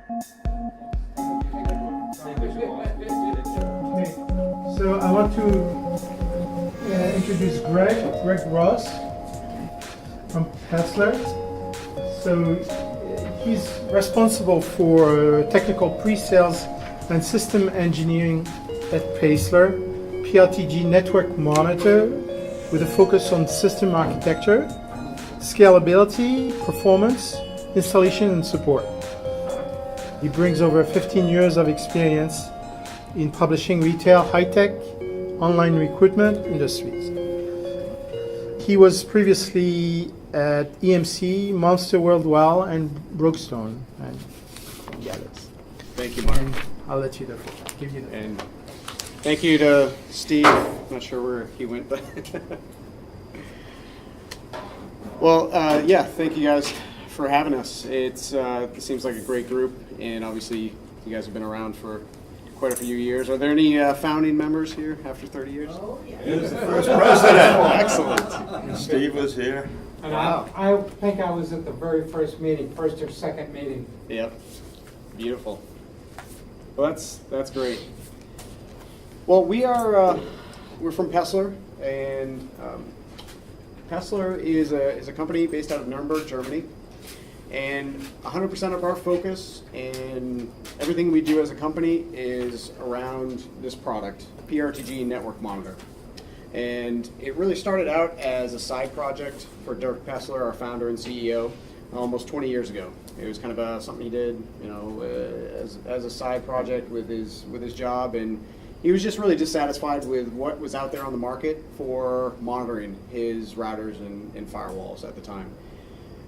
Okay, so I want to introduce Greg Ross from Paessler. So he's responsible for technical pre-sales and system engineering at Paessler, PRTG network monitor with a focus on system architecture, scalability, performance, installation, and support. He brings over 15 years of experience in publishing retail, high-tech, online recruitment industries. He was previously at EMC, Monster Worldwide, and Brookstone. And Thank you, Mark. I'll let you give you the And thank you to Steve. Not sure where he went, but well, yeah. Thank you guys for having us. It seems like a great group, and obviously you guys have been around for quite a few years. Are there any founding members here after 30 years? Oh, yeah. He was the first president. Excellent. Steve was here. And Wow. I think I was at the very first meeting, first or second meeting. Yep. Beautiful. Well, that's great. Well, we're from Paessler, and Paessler is a company based out of Nuremberg, Germany. And 100% of our focus and everything we do as a company is around this product, PRTG Network Monitor. And it really started out as a side project for Dirk Paessler, our founder and CEO, almost 20 years ago. It was kind of something he did, as a side project with his job, and he was just really dissatisfied with what was out there on the market for monitoring his routers and firewalls at the time.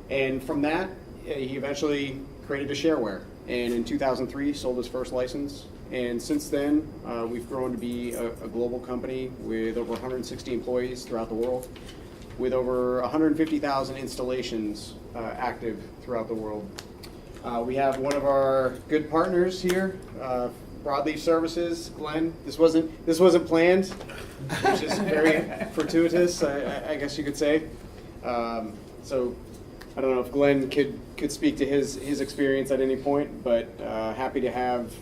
And from that, he eventually created a shareware, and in 2003 sold his first license. And since then, we've grown to be a global company with over 160 employees throughout the world, with over 150,000 installations active throughout the world. We have one of our good partners here, Broadleaf Services, Glenn. This wasn't planned. It was just very fortuitous, I guess you could say. So I don't know if Glenn could speak to his experience at any point, but happy to have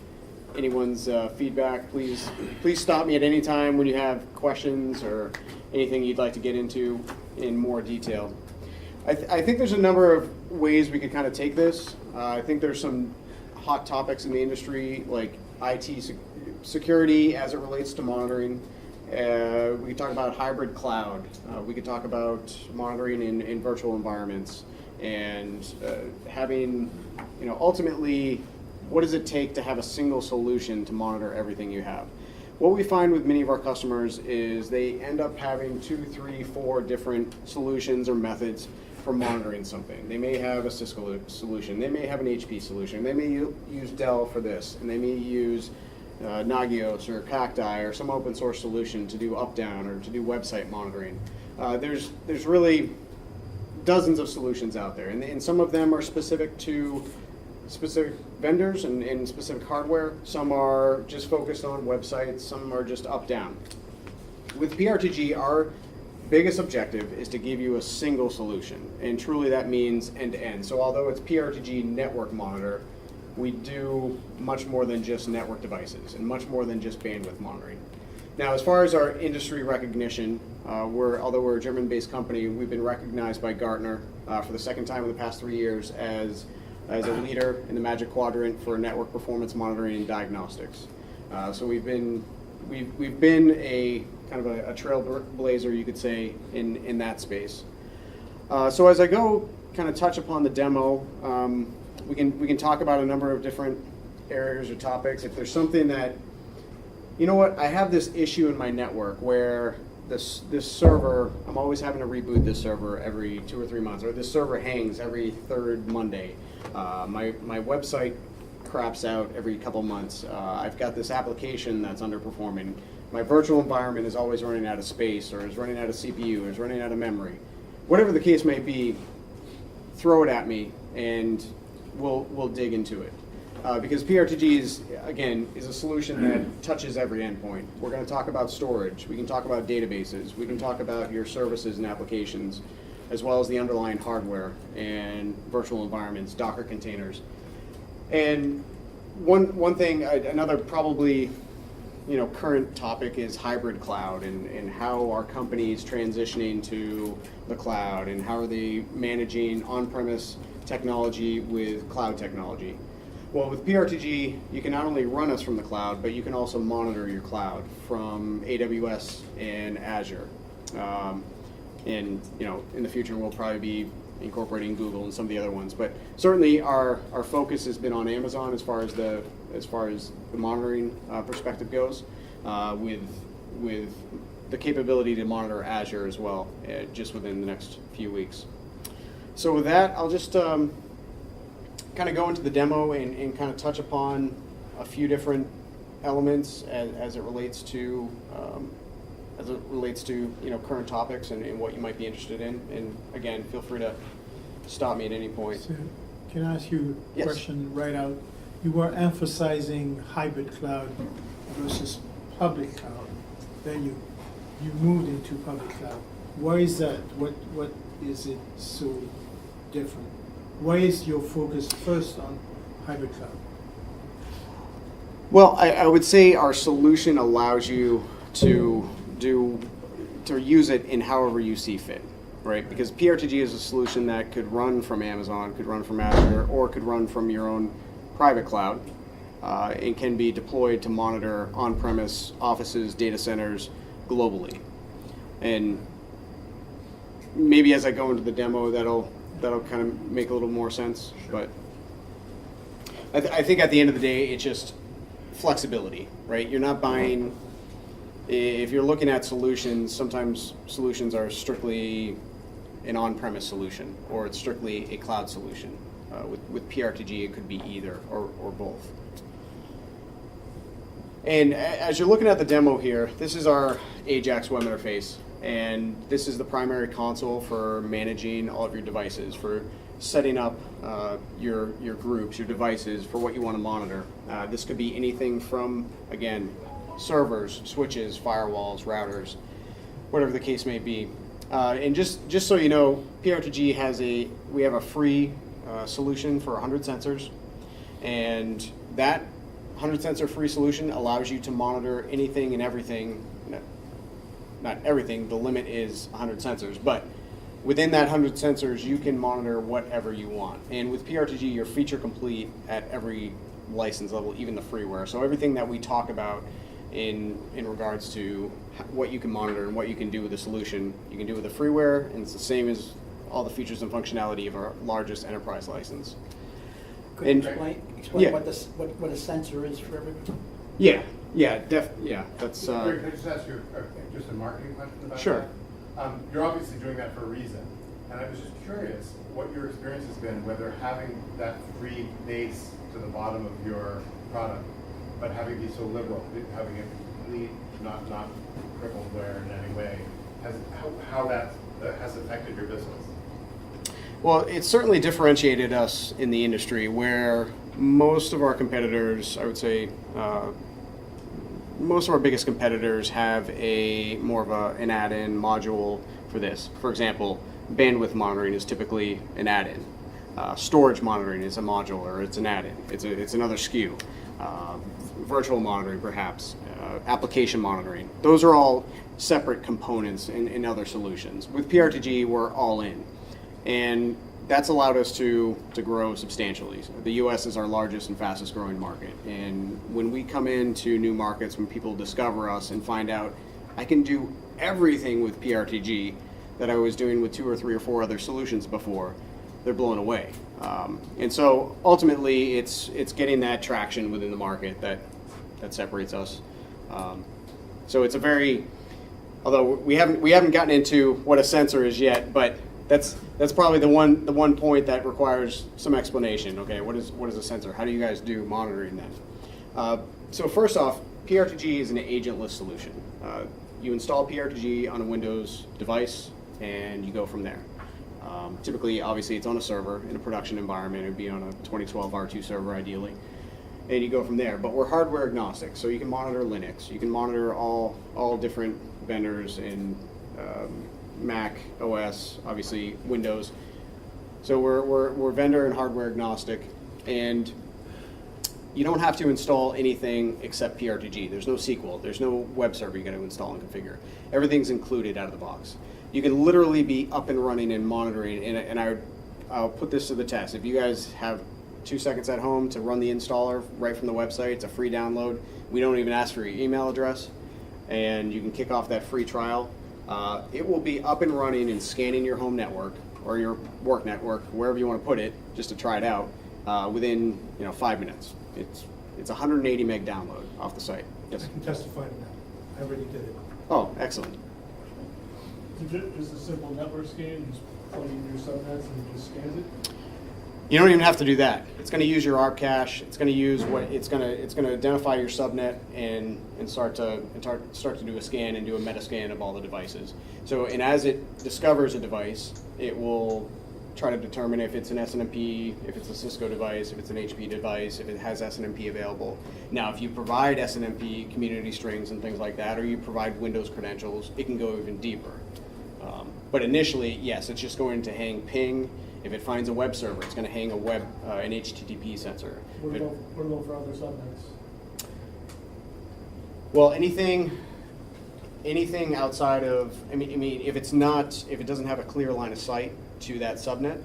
anyone's feedback. Please stop me at any time when you have questions or anything you'd like to get into in more detail. I think there's a number of ways we could kind of take this. I think there's some hot topics in the industry, like IT security as it relates to monitoring. We could talk about hybrid cloud. We could talk about monitoring in virtual environments, and having, ultimately, what does it take to have a single solution to monitor everything you have? What we find with many of our customers is they end up having 2, 3, 4 different solutions or methods for monitoring something. They may have a Cisco solution, they may have an HP solution, they may use Dell for this, and they may use Nagios or Cacti or some open source solution to do up-down or to do website monitoring. There's really dozens of solutions out there, and some of them are specific to specific vendors and specific hardware. Some are just focused on websites, some are just up-down. With PRTG, our biggest objective is to give you a single solution, and truly that means end-to-end. So although it's PRTG Network Monitor, we do much more than just network devices and much more than just bandwidth monitoring. Now, as far as our industry recognition, although we're a German-based company, we've been recognized by Gartner for the second time in the past 3 years as a leader in the Magic Quadrant for network performance monitoring and diagnostics. So we've been a kind of a trailblazer, you could say, in that space. So as I go kind of touch upon the demo, we can talk about a number of different areas or topics. If there's something that, I have this issue in my network where this server, I'm always having to reboot this server every 2 or 3 months, or this server hangs every third Monday. My website craps out every couple months. I've got this application that's underperforming. My virtual environment is always running out of space, or is running out of CPU, or is running out of memory. Whatever the case may be, throw it at me, and we'll dig into it. Because PRTG is a solution that touches every endpoint. We're going to talk about storage. We can talk about databases. We can talk about your services and applications, as well as the underlying hardware and virtual environments, Docker containers. And one thing, another probably, current topic is hybrid cloud and how are companies transitioning to the cloud and how are they managing on-premise technology with cloud technology. Well, with PRTG, you can not only run us from the cloud, but you can also monitor your cloud from AWS and Azure. And in the future, we'll probably be incorporating Google and some of the other ones. But certainly, our focus has been on Amazon as far as the monitoring perspective goes, with the capability to monitor Azure as well, just within the next few weeks. So with that, I'll just kind of go into the demo and kind of touch upon a few different elements as it relates to current topics and what you might be interested in. And again, feel free to stop me at any point. So, can I ask you a Yes. question right out? You were emphasizing hybrid cloud versus public cloud. Then you moved into public cloud. Why is that? What is it so different? Why is your focus first on hybrid cloud? Well, I would say our solution allows you to use it in however you see fit, right? Because PRTG is a solution that could run from Amazon, could run from Azure, or could run from your own private cloud, and can be deployed to monitor on-premise offices, data centers globally. And maybe as I go into the demo, that'll kind of make a little more sense. But I think at the end of the day, it's just flexibility, right? You're not buying. If you're looking at solutions, sometimes solutions are strictly an on-premise solution, or it's strictly a cloud solution. With PRTG, it could be either or both. And as you're looking at the demo here, this is our Ajax web interface, and this is the primary console for managing all of your devices, for setting up your groups, your devices, for what you want to monitor. This could be anything from, again, servers, switches, firewalls, routers, whatever the case may be. And just so you know, PRTG we have a free solution for 100 sensors, and that 100 sensor free solution allows you to monitor anything and everything. Not everything, the limit is 100 sensors, but within that 100 sensors, you can monitor whatever you want. And with PRTG, you're feature complete at every license level, even the freeware. So everything that we talk about in regards to what you can monitor and what you can do with the solution, you can do with the freeware, and it's the same as all the features and functionality of our largest enterprise license. Could you explain Yeah. what a sensor is for everybody? That's Greg, can I just ask you just a marketing question about Sure. that? You're obviously doing that for a reason, and I was just curious what your experience has been, whether having that free base to the bottom of your product, but having it be so liberal, having it complete, not crippleware in any way, how that has affected your business. Well, it's certainly differentiated us in the industry, where most of our competitors, I would say, most of our biggest competitors have more of an add-in module for this. For example, bandwidth monitoring is typically an add-in. Storage monitoring is a module, or it's an add-in. It's another SKU. Virtual monitoring, perhaps. Application monitoring. Those are all separate components in other solutions. With PRTG, we're all in. And that's allowed us to grow substantially. The US is our largest and fastest growing market. And when we come into new markets, when people discover us and find out I can do everything with PRTG that I was doing with 2 or 3 or 4 other solutions before, they're blown away. And so ultimately it's getting that traction within the market that separates us. So it's although we haven't gotten into what a sensor is yet, but that's probably the one point that requires some explanation. Okay, what is a sensor? How do you guys do monitoring then? So first off, PRTG is an agentless solution. You install PRTG on a Windows device and you go from there. Typically, obviously, it's on a server in a production environment. It would be on a 2012 R2 server ideally, and you go from there. But we're hardware agnostic, so you can monitor Linux. You can monitor all different vendors in Mac OS, obviously Windows. So we're vendor and hardware agnostic, and you don't have to install anything except PRTG. There's no SQL. There's no web server you're going to install and configure. Everything's included out of the box. You can literally be up and running and monitoring, and I'll put this to the test. If you guys have 2 seconds at home to run the installer right from the website, it's a free download. We don't even ask for your email address, and you can kick off that free trial. It will be up and running and scanning your home network or your work network, wherever you want to put it, just to try it out, within 5 minutes. It's 180 meg download off the site. Yes. I can testify to that. I already did it. Oh, excellent. Is it just a simple network scan? You just plug in your subnets and it just scans it? You don't even have to do that. It's going to use your ARP cache. It's going to use it's going to identify your subnet and start to do a scan and do a meta scan of all the devices. So, and as it discovers a device, it will try to determine if it's an SNMP, if it's a Cisco device, if it's an HP device, if it has SNMP available. Now, if you provide SNMP community strings and things like that, or you provide Windows credentials, it can go even deeper. But initially, yes, it's just going to hang ping. If it finds a web server, it's going to hang an HTTP sensor. What about for other subnets? Well, anything outside of, I mean, if it doesn't have a clear line of sight to that subnet,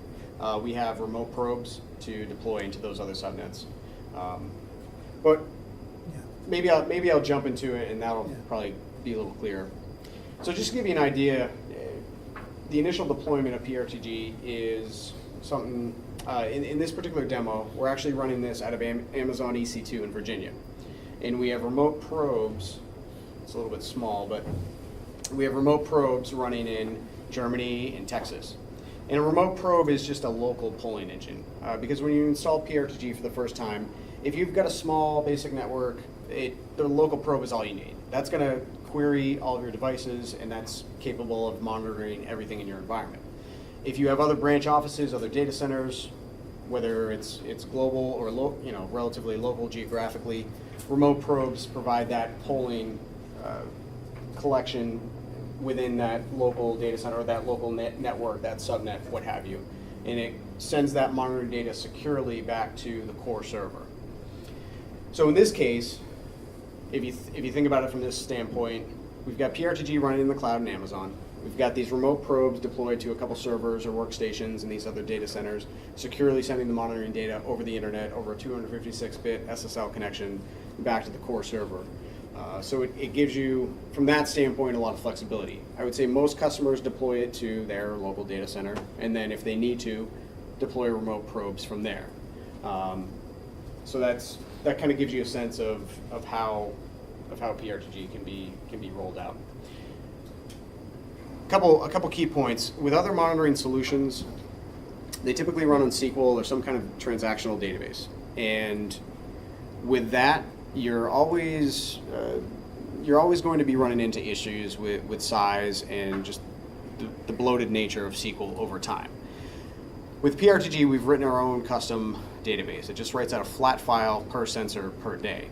we have remote probes to deploy into those other subnets. But Yeah. maybe I'll jump into it, and that'll probably be a little clearer. So just to give you an idea, the initial deployment of PRTG is something, in this particular demo, we're actually running this out of Amazon EC2 in Virginia. And we have remote probes, it's a little bit small, but we have remote probes running in Germany and Texas. And a remote probe is just a local polling engine. Because when you install PRTG for the first time, if you've got a small basic network, the local probe is all you need. That's going to query all of your devices, and that's capable of monitoring everything in your environment. If you have other branch offices, other data centers, whether it's global or relatively local geographically, remote probes provide that polling collection within that local data center or that local network, that subnet, what have you, and it sends that monitoring data securely back to the core server. So in this case, if you think about it from this standpoint, we've got PRTG running in the cloud in Amazon. We've got these remote probes deployed to a couple servers or workstations in these other data centers, securely sending the monitoring data over the internet, over a 256-bit SSL connection back to the core server. So it gives you, from that standpoint, a lot of flexibility. I would say most customers deploy it to their local data center, and then if they need to, deploy remote probes from there. So that kind of gives you a sense of how PRTG can be rolled out. A couple key points. With other monitoring solutions, they typically run on SQL or some kind of transactional database, and with that, you're always going to be running into issues with size and just the bloated nature of SQL over time. With PRTG, we've written our own custom database. It just writes out a flat file per sensor per day.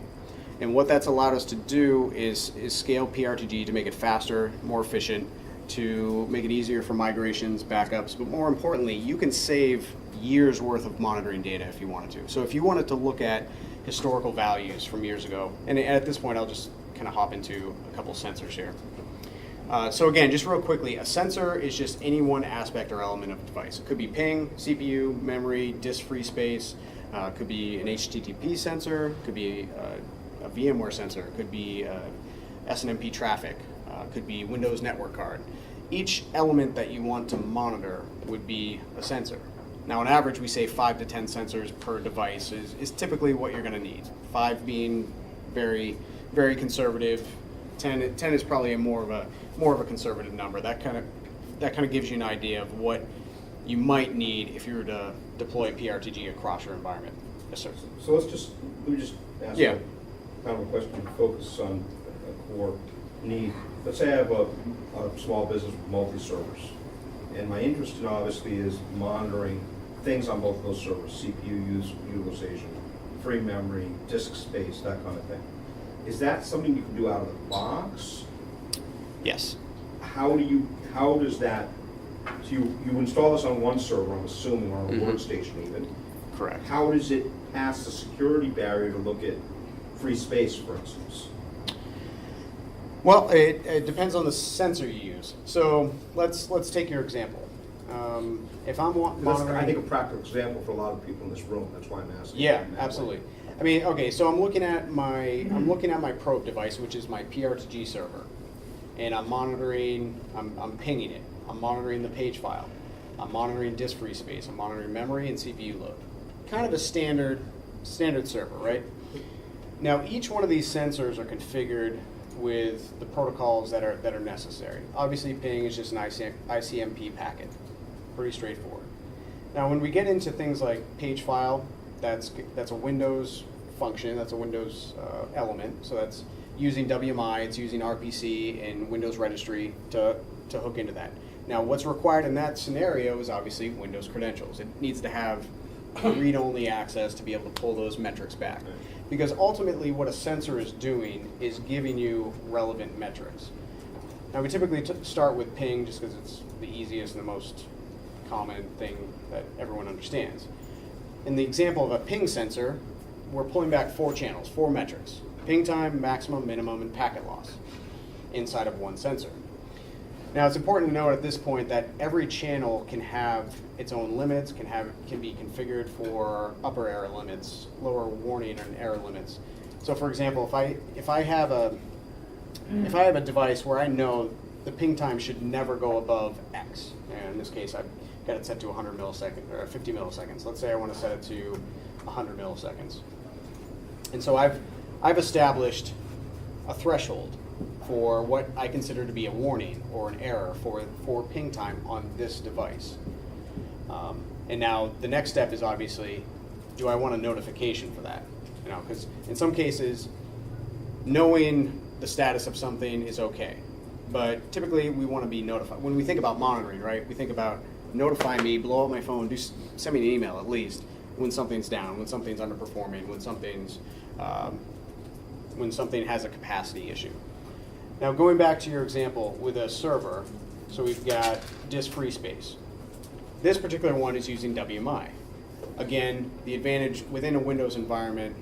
And what that's allowed us to do is scale PRTG to make it faster, more efficient, to make it easier for migrations, backups, but more importantly, you can save years worth of monitoring data if you wanted to. So if you wanted to look at historical values from years ago, and at this point I'll just kind of hop into a couple sensors here. So again, just real quickly, a sensor is just any one aspect or element of a device. It could be ping, CPU, memory, disk free space, could be an HTTP sensor, could be a VMware sensor, could be SNMP traffic, could be Windows network card. Each element that you want to monitor would be a sensor. Now on average, we say 5 to 10 sensors per device is typically what you're gonna need. 5 being very, very conservative. 10 is probably more of a conservative number. That kind of gives you an idea of what you might need if you were to deploy PRTG across your environment. Yes, sir. So let me just ask Yeah. a kind of a question to focus on a core need. Let's say I have a small business with multi-servers, and my interest in obviously is monitoring things on both of those servers, CPU utilization, free memory, disk space, that kind of thing. Is that something you can do out of the box? Yes. How does that, so you install this on one server, I'm assuming, or on a workstation even. Correct. How does it pass the security barrier to look at free space, for instance? Well, it depends on the sensor you use. So let's take your example. If I'm That's, monitoring, I think, a practical example for a lot of people in this room. That's why I'm asking. yeah, in that absolutely. way. I mean, okay, so I'm looking at my probe device, which is my PRTG server, and I'm monitoring. I'm pinging it. I'm monitoring the page file. I'm monitoring disk free space. I'm monitoring memory and CPU load. Kind of a standard server, right? Now, each one of these sensors are configured with the protocols that are necessary. Obviously, ping is just an ICMP packet. Pretty straightforward. Now, when we get into things like page file, that's a Windows function, that's a Windows element, so that's using WMI, it's using RPC and Windows registry to hook into that. Now, what's required in that scenario is obviously Windows credentials. It needs to have read-only access to be able to pull those metrics back. Because ultimately what a sensor is doing is giving you relevant metrics. Now, we typically start with ping just because it's the easiest and the most common thing that everyone understands. In the example of a ping sensor, we're pulling back 4 channels, 4 metrics: ping time, maximum, minimum, and packet loss inside of one sensor. Now, it's important to note at this point that every channel can have its own limits, can be configured for upper error limits, lower warning and error limits. So, for example, if I have a device where I know the ping time should never go above X, and in this case I've got it set to 100 milliseconds or 50 milliseconds. Let's say I want to set it to 100 milliseconds, and so I've established a threshold for what I consider to be a warning or an error for ping time on this device. And now the next step is obviously, do I want a notification for that? You know, because in some cases, knowing the status of something is okay, but typically we want to be notified. When we think about monitoring, right, we think about notify me, blow up my phone, send me an email at least when something's down, when something's underperforming, when something has a capacity issue. Now, going back to your example with a server, so we've got disk free space. This particular one is using WMI. Again, the advantage within a Windows environment,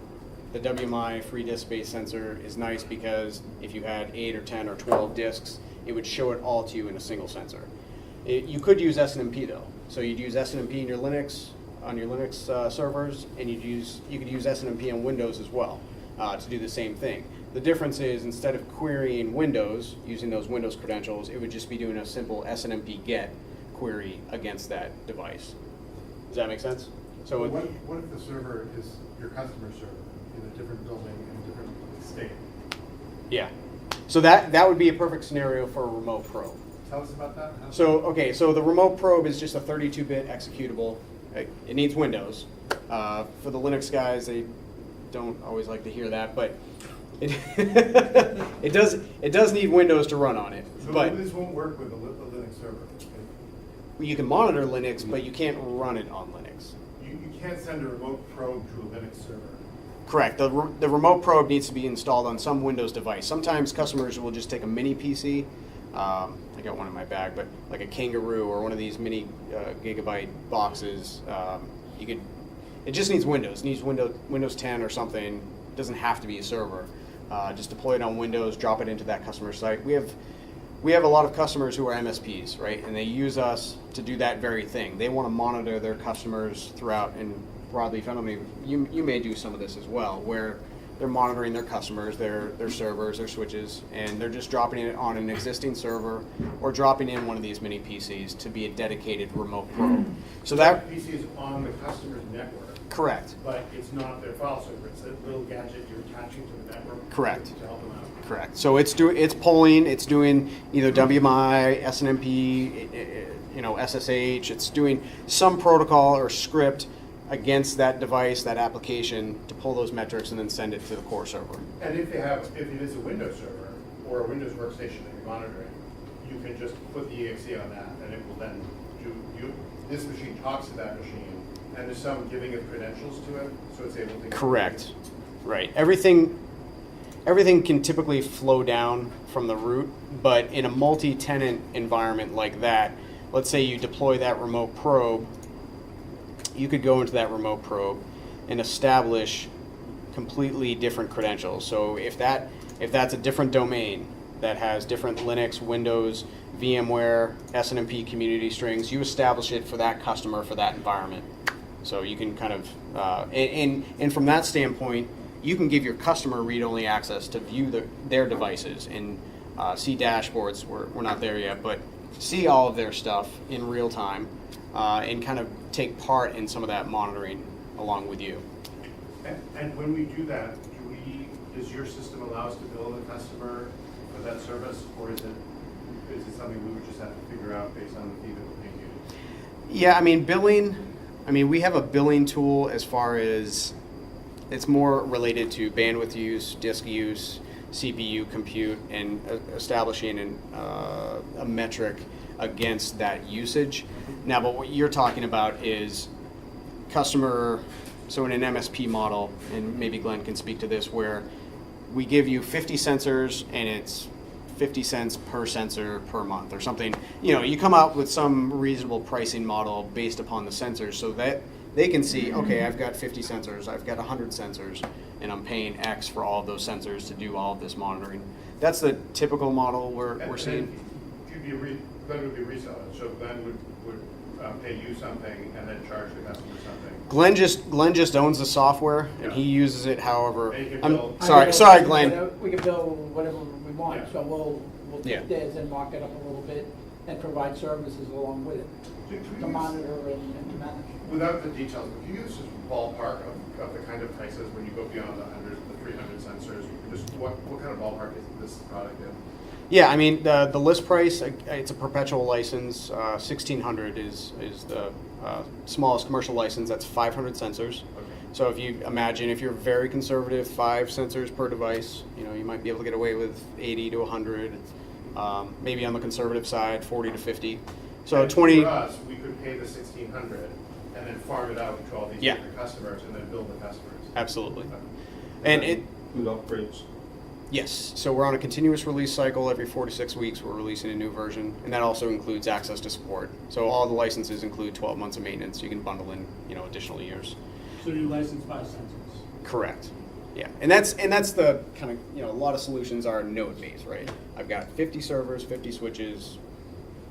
the WMI free disk space sensor is nice because if you had 8 or 10 or 12 disks, it would show it all to you in a single sensor. You could use SNMP though. So you'd use SNMP in your Linux, on your Linux servers, and you could use SNMP on Windows as well to do the same thing. The difference is instead of querying Windows, using those Windows credentials, it would just be doing a simple SNMP get query against that device. Does that make sense? So what if the server is your customer server in a different building, in a different state? yeah. So that would be a perfect scenario for a remote probe. Tell us about that. So the remote probe is just a 32-bit executable. It needs Windows. For the Linux guys, they don't always like to hear that, but it does need Windows to run on it. So But this won't work with the Linux server. you can monitor Linux, but you can't run it on Linux. You can't send a remote probe to a Linux server. Correct. The remote probe needs to be installed on some Windows device. Sometimes customers will just take a mini PC. I got one in my bag, but like a Kangaroo or one of these mini gigabyte boxes. It just needs Windows. It needs Windows 10 or something. It doesn't have to be a server. Just deploy it on Windows, drop it into that customer site. We have a lot of customers who are MSPs, right? And they use us to do that very thing. They want to monitor their customers throughout, and broadly, you may do some of this as well, where they're monitoring their customers, their servers, their switches, and they're just dropping it on an existing server or dropping in one of these mini PCs to be a dedicated remote probe. So that PC is on the customer's network. correct. But it's not their file server. It's a little gadget you're attaching to the network. Correct. To help them out. Correct. So it's polling, it's doing either WMI, SNMP, SSH. It's doing some protocol or script against that device, that application, to pull those metrics and then send it to the core server. And if it is a Windows server or a Windows workstation that you're monitoring, you can just put the exe on that, and it will then this machine talks to that machine, and there's some giving of credentials to it, so it's able to. Correct. Right. Everything can typically flow down from the root, but in a multi-tenant environment like that, let's say you deploy that remote probe, you could go into that remote probe, and establish completely different credentials. So if that's a different domain that has different Linux, Windows, VMware, SNMP community strings, you establish it for that customer, for that environment. So you can kind of, and from that standpoint, you can give your customer read-only access to view their devices and see dashboards. We're not there yet, but see all of their stuff in real time and kind of take part in some of that monitoring along with you. And when we do that, does your system allow us to bill the customer for that service, or is it something we would just have to figure out based on the fee that we're paying you? Yeah, I mean, billing, we have a billing tool as far as it's more related to bandwidth use, disk use, CPU compute, and establishing a metric against that usage. Now, but what you're talking about is customer, so in an MSP model, and maybe Glenn can speak to this, where we give you 50 sensors and it's 50 cents per sensor per month or something. You come out with some reasonable pricing model based upon the sensors so that they can see, okay, I've got 50 sensors, I've got 100 sensors, and I'm paying X for all of those sensors to do all of this monitoring. That's the typical model we're seeing. Glenn would be a reseller, so Glenn would pay you something and then charge the customer something. Glenn just owns the software and he uses it however. And he can I'm bill- sorry, Glenn. We can build whatever we want, Yeah. so we'll Yeah. take theirs and mark it up a little bit and provide services along with it Can we to use- monitor and to manage. Without the details, but can you use just ballpark of the kind of prices when you go beyond the 300 sensors? Just what kind of ballpark is this product in? Yeah, the list price, it's a perpetual license. 1600 is the smallest commercial license. That's 500 sensors. Okay. So if you imagine, if you're very conservative, 5 sensors per device, you might be able to get away with 80 to 100. Maybe on the conservative side, 40 to 50. So And 20. For us, we could pay the 1600 and then farm it out to all these Yeah. different customers and then bill the customers. Absolutely. Okay. And it. Include upgrades. Yes, so we're on a continuous release cycle. Every 4 to 6 weeks, we're releasing a new version, and that also includes access to support. So all the licenses include 12 months of maintenance. You can bundle in, additional years. So you license 5 sensors? Correct. Yeah, and that's the kind of a lot of solutions are node based, right? I've got 50 servers, 50 switches.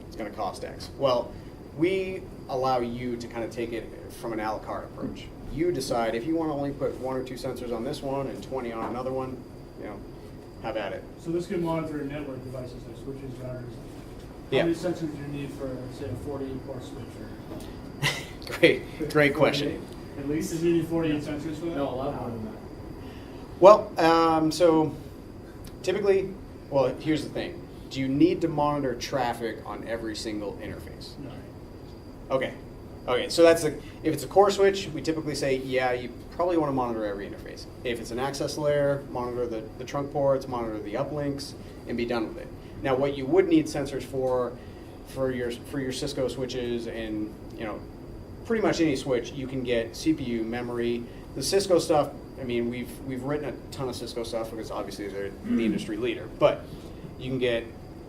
It's going to cost X. Well, we allow you to kind of take it from an a la carte approach. You decide if you want to only put 1 or 2 sensors on this one and 20 on another one. Have at it. So this can monitor network devices like switches, routers. Yeah. How many sensors do you need for, say, a 40-port switch? Great question. At least, do you need 48 sensors for that? No, a lot more than that. Well, so typically, here's the thing. Do you need to monitor traffic on every single interface? No. Okay, so if it's a core switch, we typically say, yeah, you probably want to monitor every interface. If it's an access layer, monitor the trunk ports, monitor the uplinks, and be done with it. Now, what you would need sensors for your Cisco switches and pretty much any switch, you can get CPU, memory. The Cisco stuff, we've written a ton of Cisco stuff because obviously they're the industry leader. But you can get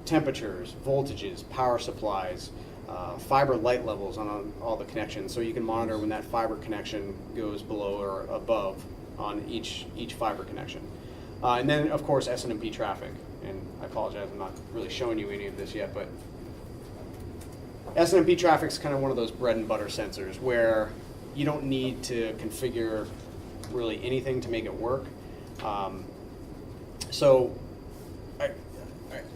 temperatures, voltages, power supplies, fiber light levels on all the connections, so you can monitor when that fiber connection goes below or above on each fiber connection. And then, of course, SNMP traffic. And I apologize, I'm not really showing you any of this yet, but SNMP traffic is kind of one of those bread and butter sensors where you don't need to configure really anything to make it work. So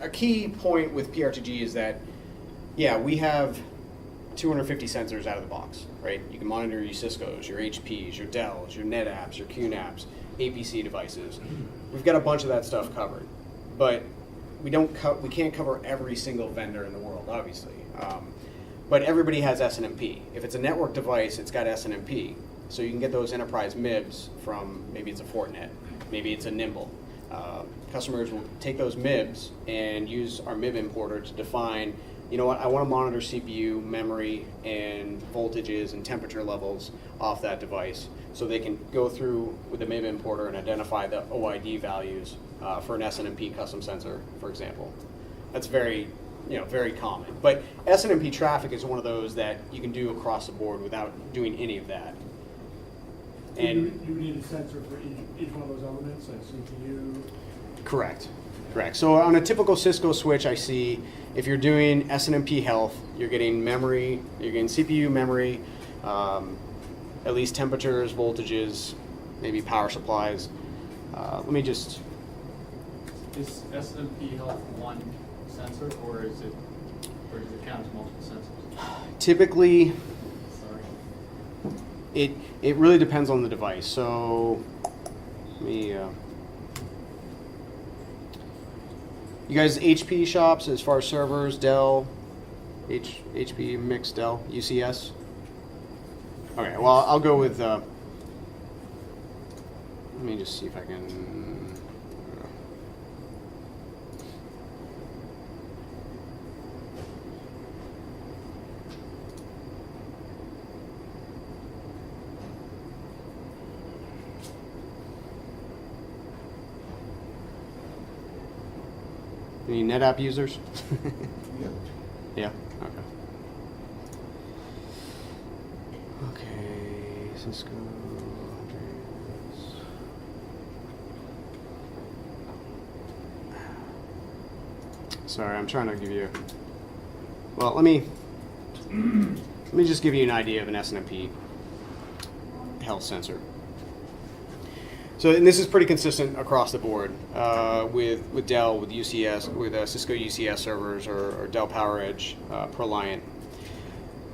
a key point with PRTG is that, yeah, we have 250 sensors out of the box, right? You can monitor your Cisco's, your HP's, your Dell's, your NetApps, your QNAPs, APC devices. We've got a bunch of that stuff covered, but we can't cover every single vendor in the world, obviously. But everybody has SNMP. If it's a network device, it's got SNMP. So you can get those enterprise MIBs from, maybe it's a Fortinet, maybe it's a Nimble. Customers will take those MIBs and use our MIB importer to define, I want to monitor CPU, memory, and voltages and temperature levels off that device. So they can go through with the MIB importer and identify the OID values for an SNMP custom sensor, for example. That's very common. But SNMP traffic is one of those that you can do across the board without doing any of that. So And you need a sensor for each one of those elements, like CPU? correct. So on a typical Cisco switch, I see if you're doing SNMP health, you're getting memory, you're getting CPU memory, at least temperatures, voltages, maybe power supplies. Let me just, Is SNMP Health one sensor, or does it count as multiple sensors? typically, Sorry. it really depends on the device. So let me, you guys HP shops as far as servers, Dell, HP, mixed Dell, UCS? Okay, well, I'll go with, let me just see if I can, any NetApp users? Yeah, okay. Okay, Cisco. Sorry, I'm trying to give you. Well, let me just give you an idea of an SNMP health sensor. So, and this is pretty consistent across the board with Dell, with UCS, with Cisco UCS servers or Dell PowerEdge ProLiant.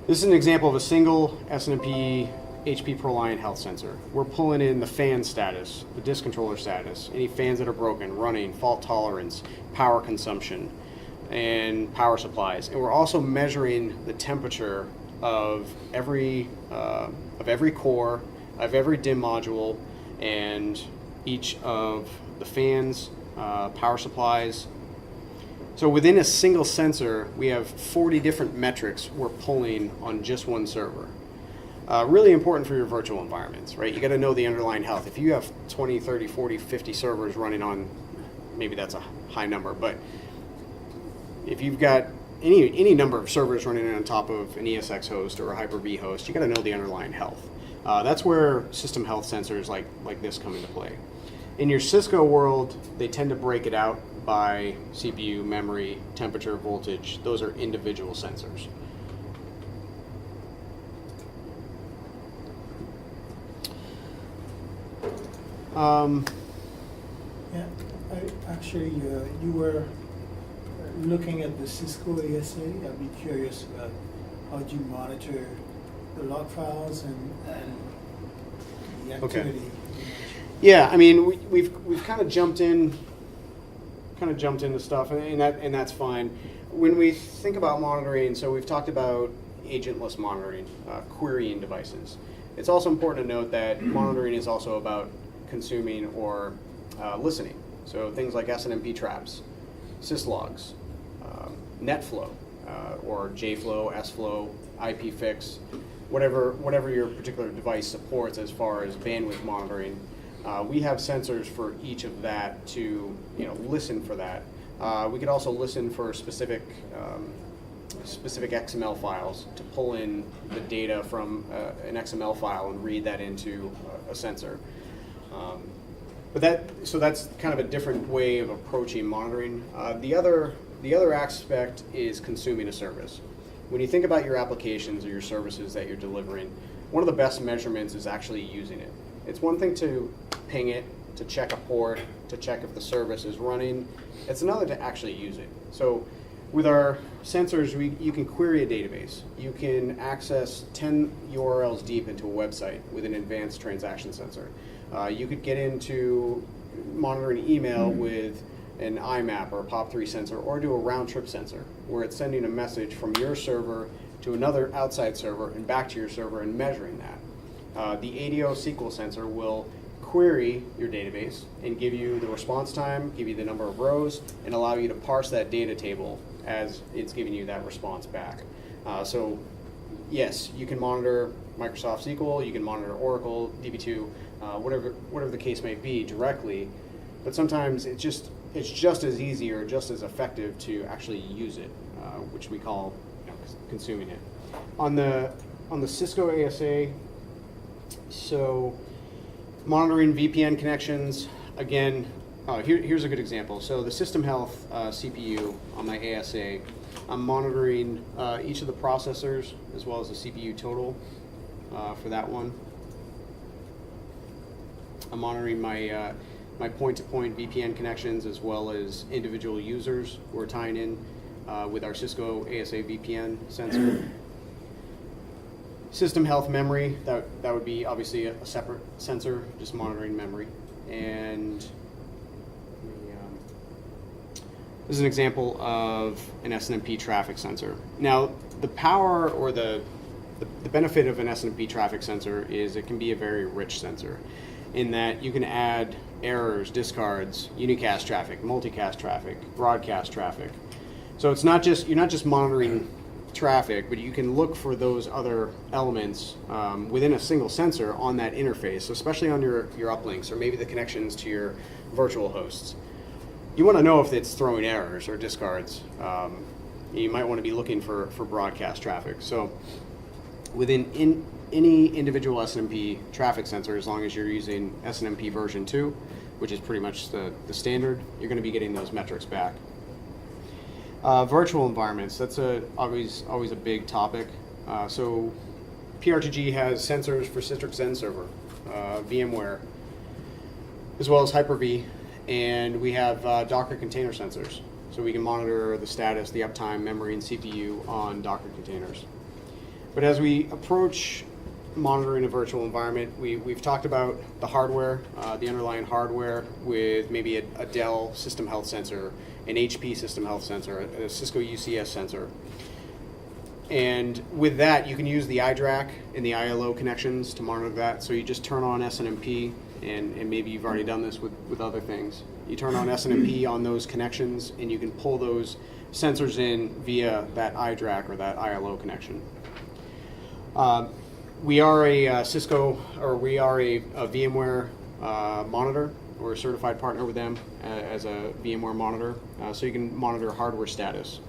This is an example of a single SNMP HP ProLiant health sensor. We're pulling in the fan status, the disk controller status, any fans that are broken, running, fault tolerance, power consumption, and power supplies. And we're also measuring the temperature of every core, of every DIMM module, and each of the fans, power supplies. So within a single sensor, we have 40 different metrics we're pulling on just one server. Really important for your virtual environments, right? You got to know the underlying health. If you have 20, 30, 40, 50 servers running on, maybe that's a high number, but if you've got any number of servers running on top of an ESX host or a Hyper-V host, you got to know the underlying health. That's where system health sensors like this come into play. In your Cisco world, they tend to break it out by CPU, memory, temperature, voltage. Those are individual sensors. Yeah, actually, you were looking at the Cisco ASA. I'd be curious about how do you monitor the log files and the activity. Okay. Yeah, I mean, we've kind of jumped into stuff, and that's fine. When we think about monitoring, so we've talked about agentless monitoring, querying devices. It's also important to note that monitoring is also about consuming or listening. So things like SNMP traps, syslogs, NetFlow, or JFlow, SFlow, IPFix, whatever your particular device supports as far as bandwidth monitoring. We have sensors for each of that to listen for that. We could also listen for specific XML files to pull in the data from an XML file and read that into a sensor. So that's kind of a different way of approaching monitoring. The other aspect is consuming a service. When you think about your applications or your services that you're delivering, one of the best measurements is actually using it. It's one thing to ping it, to check a port, to check if the service is running. It's another to actually use it. So with our sensors, you can query a database. You can access 10 URLs deep into a website with an advanced transaction sensor. You could get into monitoring email with an IMAP or a POP3 sensor, or do a round trip sensor where it's sending a message from your server to another outside server and back to your server and measuring that. The ADO SQL sensor will query your database and give you the response time, give you the number of rows, and allow you to parse that data table as it's giving you that response back. So yes, you can monitor Microsoft SQL, you can monitor Oracle, DB2, whatever the case may be directly, but sometimes it's just as easy or just as effective to actually use it, which we call consuming it. On the Cisco ASA, so Monitoring VPN connections, again, here's a good example. So the system health CPU on my ASA, I'm monitoring each of the processors as well as the CPU total for that one. I'm monitoring my my point-to-point VPN connections as well as individual users who are tying in with our Cisco ASA VPN sensor. System health memory, that would be obviously a separate sensor, just monitoring memory. And this is an example of an SNMP traffic sensor. Now, the power or the benefit of an SNMP traffic sensor is it can be a very rich sensor in that you can add errors, discards, unicast traffic, multicast traffic, broadcast traffic. So it's not just, you're not just monitoring traffic, but you can look for those other elements within a single sensor on that interface, so especially on your uplinks or maybe the connections to your virtual hosts. You want to know if it's throwing errors or discards. You might want to be looking for broadcast traffic. So within any individual SNMP traffic sensor, as long as you're using SNMP version 2, which is pretty much the standard, you're going to be getting those metrics back. Virtual environments, that's always a big topic. So PRTG has sensors for Citrix Zen Server, VMware, as well as Hyper-V, and we have Docker container sensors. So we can monitor the status, the uptime, memory, and CPU on Docker containers. But as we approach monitoring a virtual environment, we've talked about the hardware, the underlying hardware with maybe a Dell system health sensor, an HP system health sensor, a Cisco UCS sensor. And with that, you can use the iDRAC and the ILO connections to monitor that. So you just turn on SNMP, and maybe you've already done this with other things. You turn on SNMP on those connections, and you can pull those sensors in via that iDRAC or that ILO connection. We are a Cisco, or we are a VMware monitor. We're a certified partner with them as a VMware monitor, so you can monitor hardware status.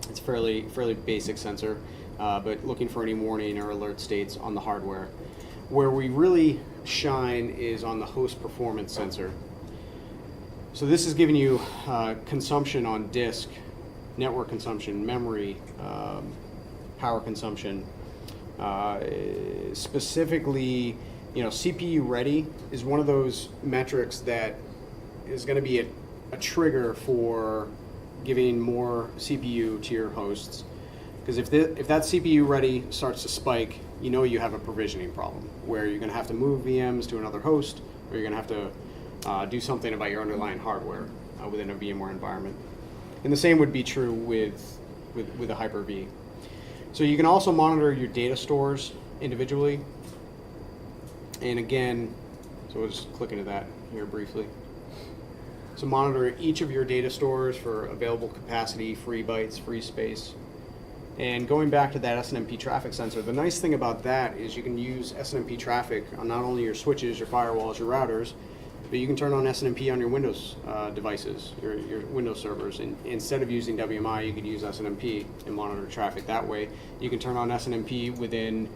It's fairly basic sensor, but looking for any warning or alert states on the hardware. Where we really shine is on the host performance sensor. So this is giving you consumption on disk, network consumption, memory, power consumption. Specifically, CPU ready is one of those metrics that is going to be a trigger for giving more CPU to your hosts. Because if that CPU ready starts to spike, you have a provisioning problem where you're going to have to move VMs to another host, or you're going to have to do something about your underlying hardware within a VMware environment. And the same would be true with a Hyper-V. So you can also monitor your data stores individually. And again, so we'll just click into that here briefly. So monitor each of your data stores for available capacity, free bytes, free space. And going back to that SNMP traffic sensor, the nice thing about that is you can use SNMP traffic on not only your switches, your firewalls, your routers, but you can turn on SNMP on your Windows devices, your Windows servers. And instead of using WMI, you could use SNMP and monitor traffic that way. You can turn on SNMP within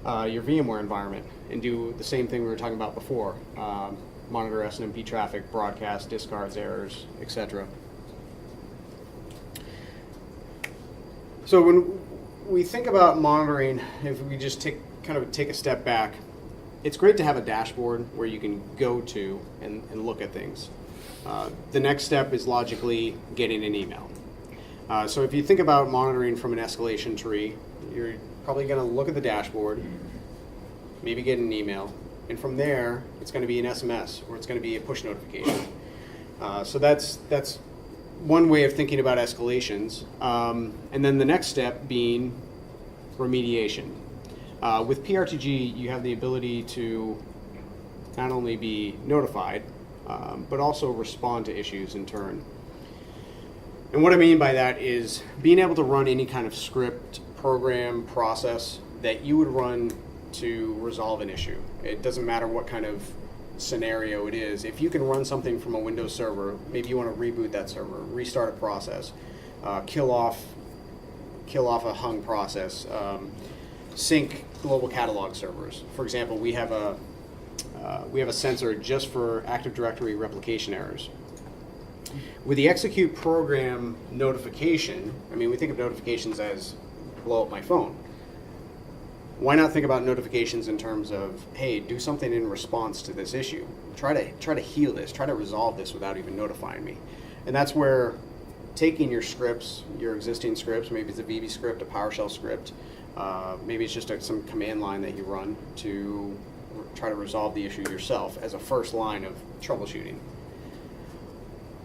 your VMware environment and do the same thing we were talking about before. Monitor SNMP traffic, broadcast, discards, errors, etc. So when we think about monitoring, if we just take a step back, it's great to have a dashboard where you can go to and look at things. The next step is logically getting an email. So if you think about monitoring from an escalation tree, you're probably going to look at the dashboard, maybe get an email, and from there it's going to be an SMS or it's going to be a push notification. So that's one way of thinking about escalations. And then the next step being remediation. With PRTG, you have the ability to not only be notified, but also respond to issues in turn. And what I mean by that is being able to run any kind of script, program, process that you would run to resolve an issue. It doesn't matter what kind of scenario it is. If you can run something from a Windows server, maybe you want to reboot that server, restart a process, kill off a hung process, sync global catalog servers. For example, we have sensor just for Active Directory replication errors. With the execute program notification, I mean, we think of notifications as blow up my phone. Why not think about notifications in terms of, hey, do something in response to this issue. Try to heal this, try to resolve this without even notifying me. And that's where taking your scripts, your existing scripts, maybe it's a VB script, a PowerShell script, maybe it's just some command line that you run to try to resolve the issue yourself as a first line of troubleshooting.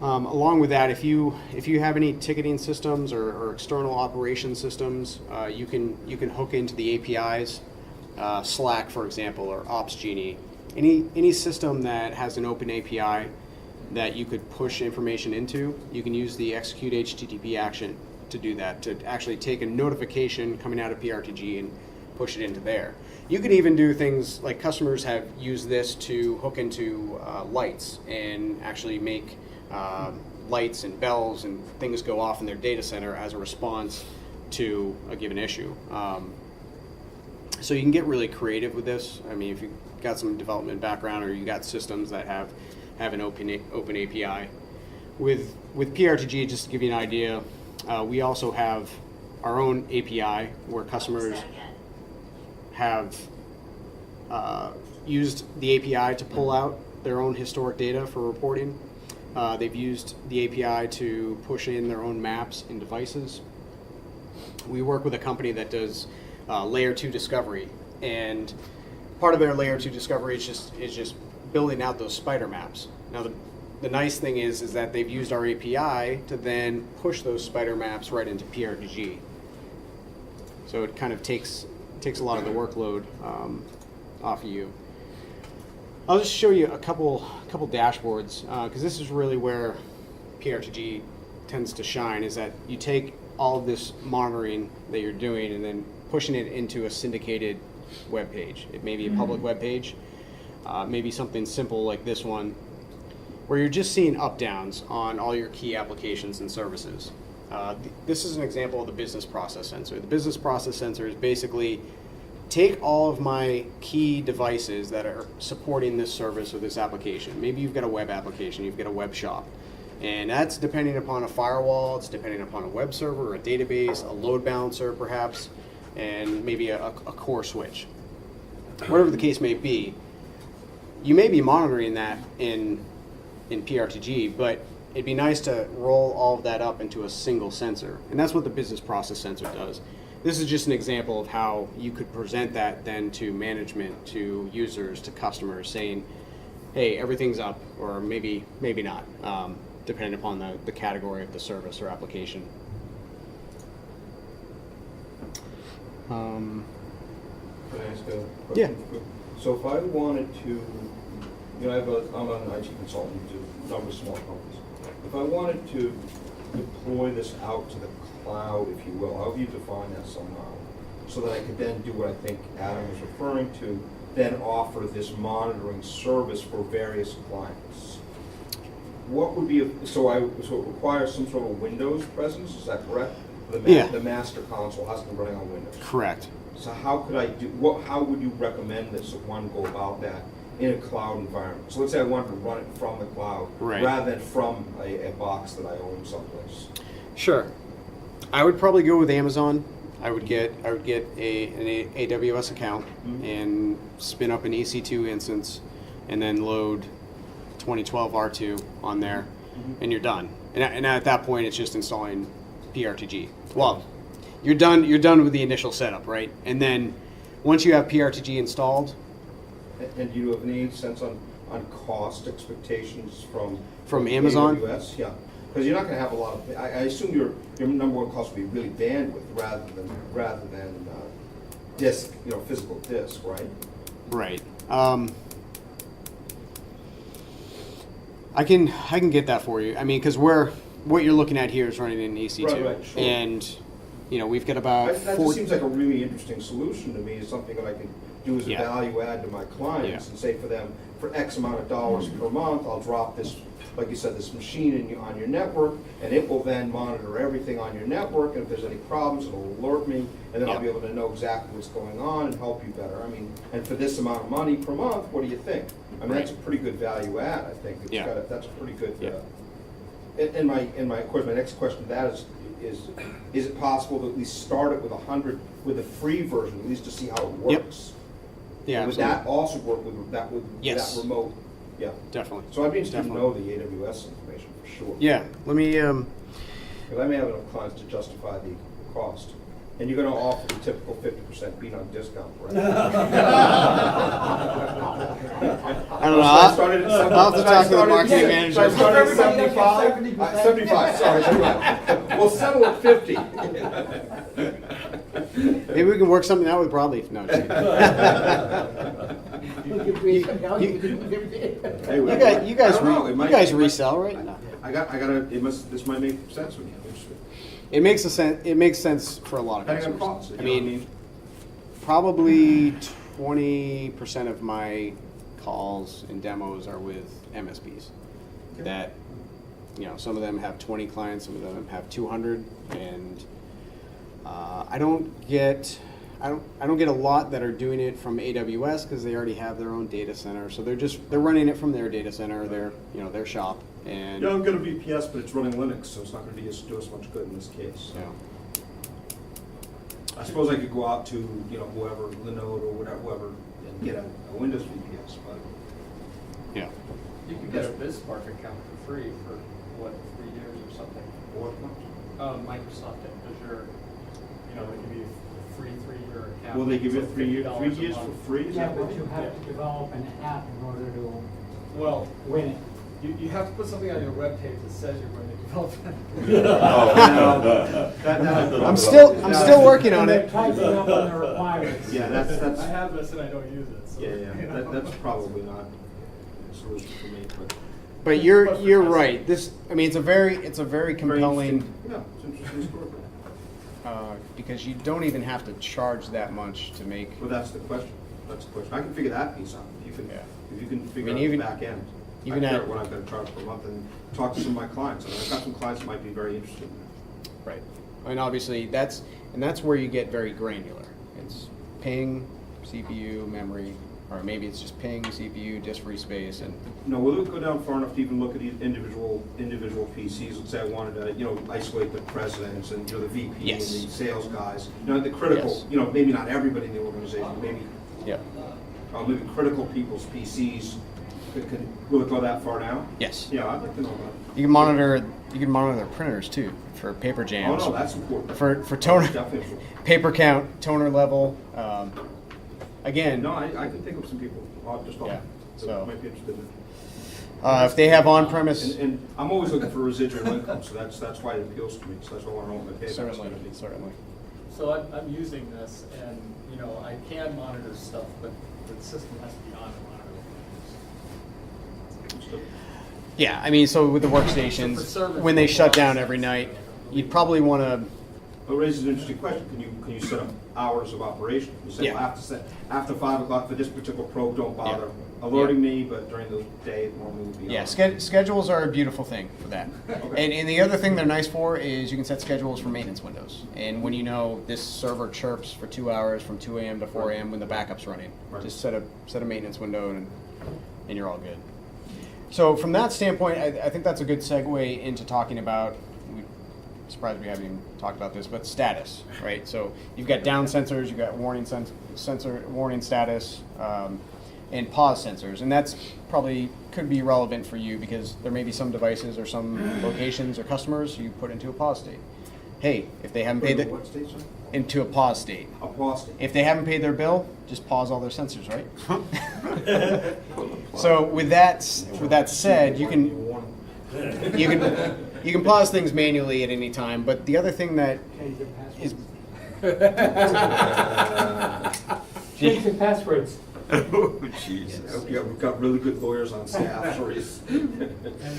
Along with that, if you have any ticketing systems or external operation systems, you can hook into the APIs, Slack, for example, or OpsGenie. Any system that has an open API that you could push information into, you can use the execute HTTP action to do that, to actually take a notification coming out of PRTG and push it into there. You could even do things like customers have used this to hook into lights and actually make lights and bells and things go off in their data center as a response to a given issue. So you can get really creative with this. I mean, if you've got some development background or you got systems that have an open API. With PRTG, just to give you an idea, we also have our own API where customers have used the API to pull out their own historic data for reporting. They've used the API to push in their own maps and devices. We work with a company that does layer 2 discovery, and part of their layer 2 discovery is just building out those spider maps. Now the nice thing is that they've used our API to then push those spider maps right into PRTG. So it kind of takes a lot of the workload off of you. I'll just show you a couple dashboards because this is really where PRTG tends to shine, is that you take all of this monitoring that you're doing and then pushing it into a syndicated web page. It may be a public web page, maybe something simple like this one, where you're just seeing up-downs on all your key applications and services. This is an example of the business process sensor. The business process sensor is basically take all of my key devices that are supporting this service or this application. Maybe you've got a web application, you've got a web shop, and that's depending upon a firewall, it's depending upon a web server, a database, a load balancer perhaps, and maybe a core switch. Whatever the case may be, you may be monitoring that in PRTG, but it'd be nice to roll all of that up into a single sensor, and that's what the business process sensor does. This is just an example of how you could present that then to management, to users, to customers, saying, hey, everything's up, or maybe not, depending upon the category of the service or application. Can I ask a question? Yeah. So if I wanted to, I'm an IT consultant to a number of small companies. If I wanted to deploy this out to the cloud, if you will, how would you define that somehow? So that I could then do what I think Adam was referring to, then offer this monitoring service for various clients. What would be, so it requires some sort of Windows presence, is that correct? Yeah. The master console has to be running on Windows. Correct. So how could I do, how would you recommend that one go about that in a cloud environment? So let's say I wanted to run it from the cloud, right, rather than from a box that I own someplace. Sure. I would probably go with Amazon. I would get an AWS account and spin up an EC2 instance and then load 2012 R2 on there, and you're done. And at that point, it's just installing PRTG. Well, you're done with the initial setup, right? And then once you have PRTG installed. And do you have any sense on cost expectations from Amazon? AWS? Yeah. Because you're not going to have a lot of. I assume your number one cost would be really bandwidth rather than disk, physical disk, right? Right. I can get that for you. I mean, because what you're looking at here is running in EC2, right, sure. And we've got about. That just seems like a really interesting solution to me. It's something that I can do as a value add to my clients, and say for them, for X amount of dollars per month, I'll drop this, like you said, this machine on your network, and it will then monitor everything on your network, and if there's any problems, it'll alert me, and then I'll be able to know exactly what's going on and help you better. I mean, and for this amount of money per month, what do you think? I mean, that's a pretty good value add, I think. It's Yeah. got that's a pretty good. Yeah. Of course, my next question to that is it possible to at least start it with 100 with the free version, at least to see how it Yep. works? Yeah, Would that also work with that Yes. remote? Yeah. Definitely. So I'd be interested to Definitely. know the AWS information for sure. Yeah, let me, Because I may have enough clients to justify the cost. And you're going to offer the typical 50% peanut discount, right? I don't know, I'll have to talk to the marketing manager. Should I start at Everybody gets 75? 70%. 75, sorry. We'll settle at 50. Maybe we can work something out with broadleaf. No, just kidding. Look, if we come down, you can do everything. Hey, You guys, I don't know, it might- you guys resell, right? No. this might make sense when you have it. It makes it makes sense for a lot of Depending on customers. costs, you I know what I mean, mean? probably 20% of my calls and demos are with MSPs. That, you know, some of them have 20 clients, some of them have 200, and I don't get a lot that are doing it from AWS because they already have their own data center, so they're running it from their data center, their shop, and Yeah, I'm going to VPS, but it's running Linux, so it's not going to do us much good in this case. you know, I suppose I could go out to, whoever, Linode or whatever, whoever, and get a Windows VPS, but yeah. You can get a BizSpark account for free for, 3 years or something? what? Microsoft Azure, they give you a free 3-year account. Will they give you for 3 years $50 a for month. free? Is Yeah, that but right? you have to develop an app in order to Well, win it. you have to put something on your webpage that says you're going to develop it. I'm still working on They're it. typing up on the requirements. Yeah, that's I have this and I don't use it, so. that's probably not a solution for me, but. But you're right. It's a very compelling. Yeah, it's an interesting story. Because you don't even have to charge that much to make. Well, that's the question. I can figure that piece out. If you can figure out the back end. even I at- figure out what I'm going to charge per month and talk to some of my clients. I mean, I've got some clients that might be very interested in that. Right. And obviously that's where you get very granular. It's ping, CPU, memory, or maybe it's just ping, CPU, disk free space, and No, will it go down far enough to even look at the individual PCs? Let's say I wanted to, isolate the presidents and, the VP Yes. and the sales guys. The critical, Yes. Maybe not everybody in the organization, maybe critical people's PCs. Will it go that far now? yes. Yeah, I'd like to know about it. You can monitor their printers too for paper Oh, jams. no, that's important. For toner, Definitely important. paper count, toner level. Again, No, I can think of some people, Yeah, so- might be interested in it. if they have on-premise, And I'm always looking for residual income, so that's why it appeals to me, so that's why I want to know what my payback's certainly, going to be. certainly. So I'm using this and, I can monitor stuff, but the system has to be on to monitor. Yeah, I mean, so with the So for workstations, servers, when they it's shut a lot down of every stuff. night, you'd probably want to. It raises an interesting question. Can you set up hours of operation? You say, Yeah. well, after 5 o'clock for this particular probe, don't bother Yeah. alerting me, but during the day, it normally would be Yeah, on. schedules are a beautiful thing for that. And the other thing they're nice for is you can set schedules for maintenance windows. And when this server chirps for 2 hours from 2 a.m. to 4 a.m. when the backup's running, Right. just set a maintenance window and you're all good. So from that standpoint, I think that's a good segue into talking about, I'm surprised we haven't even talked about this, but status, right? So you've got down sensors, you've got warning status, and pause sensors. And that's probably could be relevant for you because there may be some devices or some locations or customers you put into a pause state. Hey, if they haven't paid What state, sir? into a pause state. A pause state. If they haven't paid their bill, just pause all their sensors, right? So with that said, you can pause things manually at any time. But the other thing that Change your is passwords. Change your passwords. Oh, Jesus. I hope we've got really good lawyers on staff. So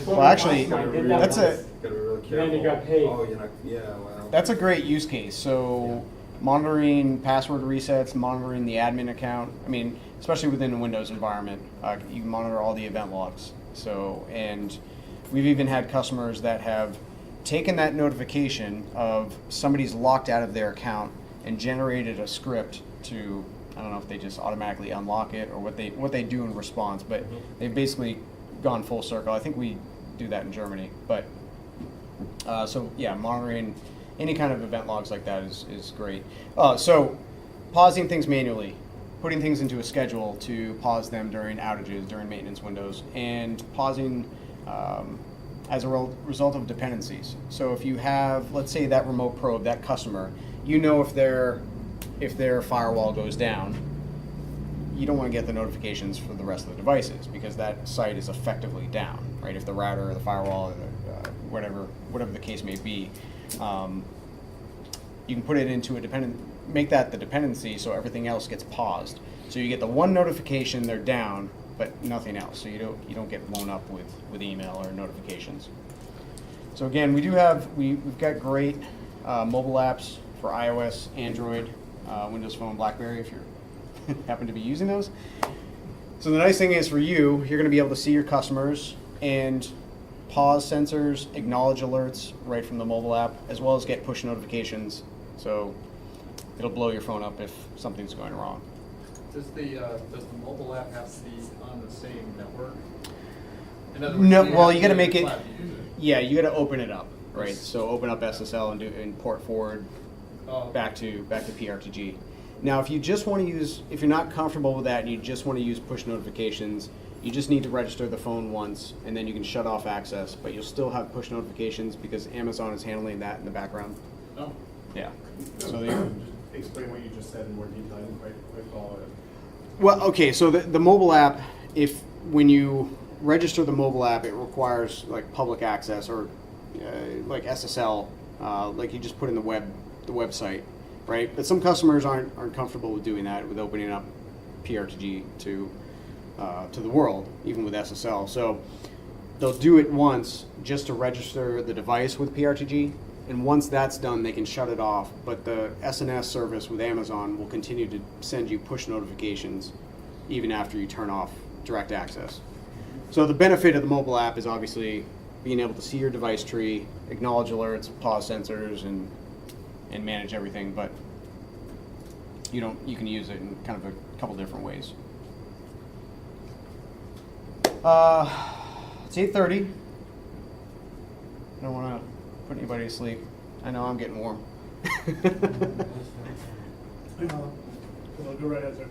well, actually, I did that that's once. gotta be really And careful. then you got paid. Oh, well. that's a great use case. So monitoring password resets, monitoring the admin account. I mean, especially within a Windows environment, you can monitor all the event logs. So, and we've even had customers that have taken that notification of somebody's locked out of their account and generated a script to I don't know if they just automatically unlock it or what they do in response, but they've basically gone full circle. I think we do that in Germany, but so yeah, monitoring any kind of event logs like that is great. So pausing things manually, putting things into a schedule to pause them during outages, during maintenance windows, and pausing as a result of dependencies. So if you have, let's say, that remote probe, that customer, you know if their firewall goes down, you don't want to get the notifications for the rest of the devices because that site is effectively down, right? If the router or the firewall or the, whatever the case may be, you can put it into make that the dependency so everything else gets paused. So you get the one notification they're down, but nothing else. So you don't get blown up with email or notifications. So again, we've got great mobile apps for iOS, Android, Windows Phone, BlackBerry, if you happen to be using those. So the nice thing is for you're going to be able to see your customers and pause sensors, acknowledge alerts right from the mobile app, as well as get push notifications. So it'll blow your phone up if something's going wrong. Does the mobile app have to be on the same network? In other words, No, do well, have you to got to be in make the it. cloud to use it? Yeah, you got to open it up, right? So open up SSL and port forward back to PRTG. Now, if you just want to use, if you're not comfortable with that and you just want to use push notifications, you just need to register the phone once, and then you can shut off access. But you'll still have push notifications because Amazon is handling that in the background. Oh. Yeah. So So just explain what you just said in more detail. I didn't quite follow it. well, okay. So the mobile app, when you register the mobile app, it requires like public access or like SSL, like you just put in the website, right? But some customers aren't comfortable with doing that, with opening up PRTG to the world, even with SSL. So they'll do it once just to register the device with PRTG, and once that's done, they can shut it off. But the SNS service with Amazon will continue to send you push notifications even after you turn off direct access. So the benefit of the mobile app is obviously being able to see your device tree, acknowledge alerts, pause sensors, and manage everything. But you can use it in kind of a couple different ways. It's 8:30. I don't want to put anybody to sleep. I know I'm getting warm. Well, go right ahead, sir.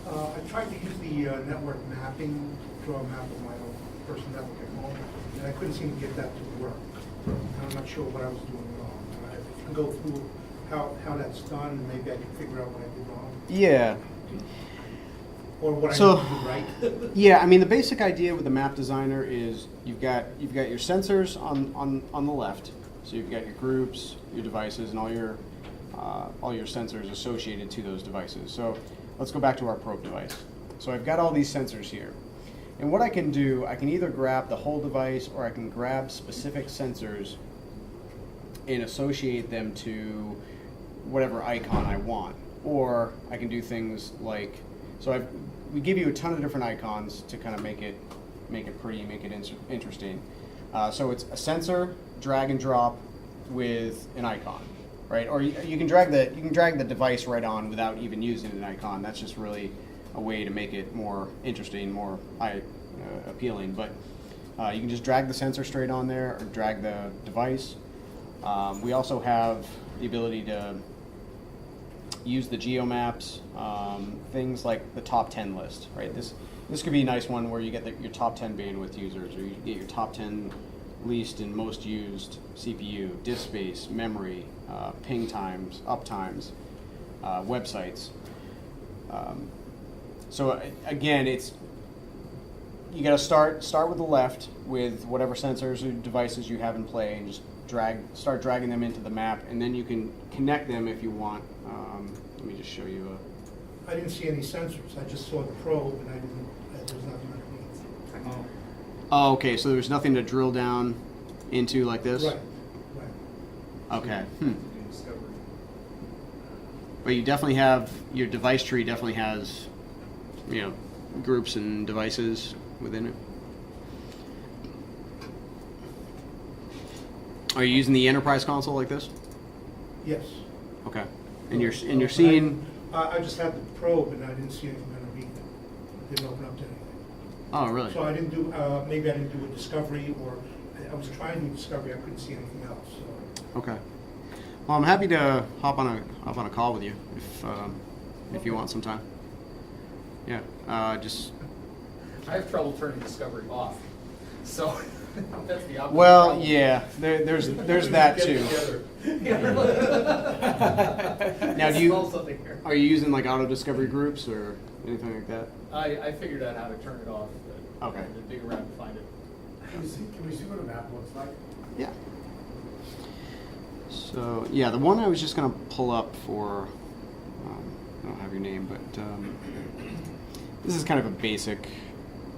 I tried to use the network mapping, draw a map of my own personal network at home, and I couldn't seem to get that to work. I'm not sure what I was doing wrong. If you can go through how that's done, maybe I can figure out what I did wrong. Yeah. Or what I So- need to do right. Yeah, I mean the basic idea with the map designer is you've got your sensors on the left, so you've got your groups, your devices, and all your sensors associated to those devices. So let's go back to our probe device. So I've got all these sensors here, and what I can do, I can either grab the whole device or I can grab specific sensors and associate them to whatever icon I want, or I can do things like. So we give you a ton of different icons to kind of make it pretty, make it interesting. So it's a sensor, drag and drop with an icon, right? Or you can drag the device right on without even using an icon. That's just really a way to make it more interesting, more appealing. But you can just drag the sensor straight on there, or drag the device. We also have the ability to use the geomaps, things like the top 10 list, right? This could be a nice one where you get your top 10 bandwidth users, or you get your top 10 least and most used CPU, disk space, memory, ping times, uptimes, websites. So again, you got to start with the left with whatever sensors or devices you have in play, and just start dragging them into the map, and then you can connect them if you want. Let me just show you. I didn't see any sensors. I just saw the probe, and there was nothing underneath. Oh, okay. So there's nothing to drill down into like this. Right. Okay. But you definitely have your device tree. Definitely has, groups and devices within it. Are you using the enterprise console like this? Yes. Okay. And you're seeing. I just had the probe and I didn't see anything underneath it. Didn't open up to anything. Oh, really? So I didn't do, maybe I didn't do a discovery, or I was trying to do discovery, I couldn't see anything else, so. Okay. Well, I'm happy to hop on a call with you if you want some time. Yeah. Just. I have trouble turning Discovery off, so that's the opposite. Well, problem. yeah. There's that too. Now, Smell something here. are you using like auto discovery groups or anything like that? I figured out how to turn it off, but Okay. I had to dig around to find it. Can we see what a map looks like? Yeah. So yeah, the one I was just gonna pull up for, I don't have your name, but this is kind of a basic.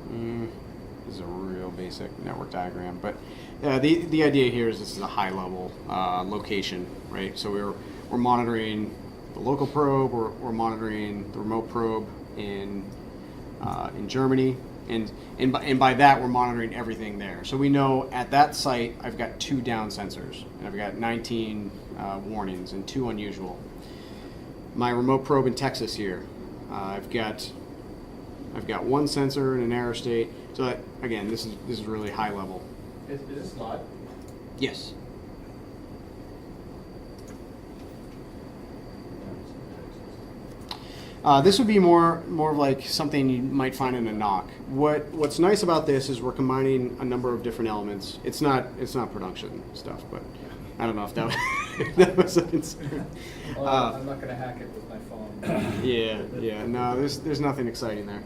This is a real basic network diagram, but the idea here is this is a high level location, right? So we're monitoring the local probe, we're monitoring the remote probe in Germany. And by that, we're monitoring everything there. So we know at that site, I've got 2 down sensors, and I've got 19 warnings and 2 unusual. My remote probe in Texas here, I've got 1 sensor in an error state. So that, again, this is really high level. Is this live? Yes. This would be more of like something you might find in a knock. What's nice about this is we're combining a number of different elements. It's not production stuff, but I don't know if that was a concern. Well, I'm not going to hack it with my phone. Yeah. No, there's nothing exciting there.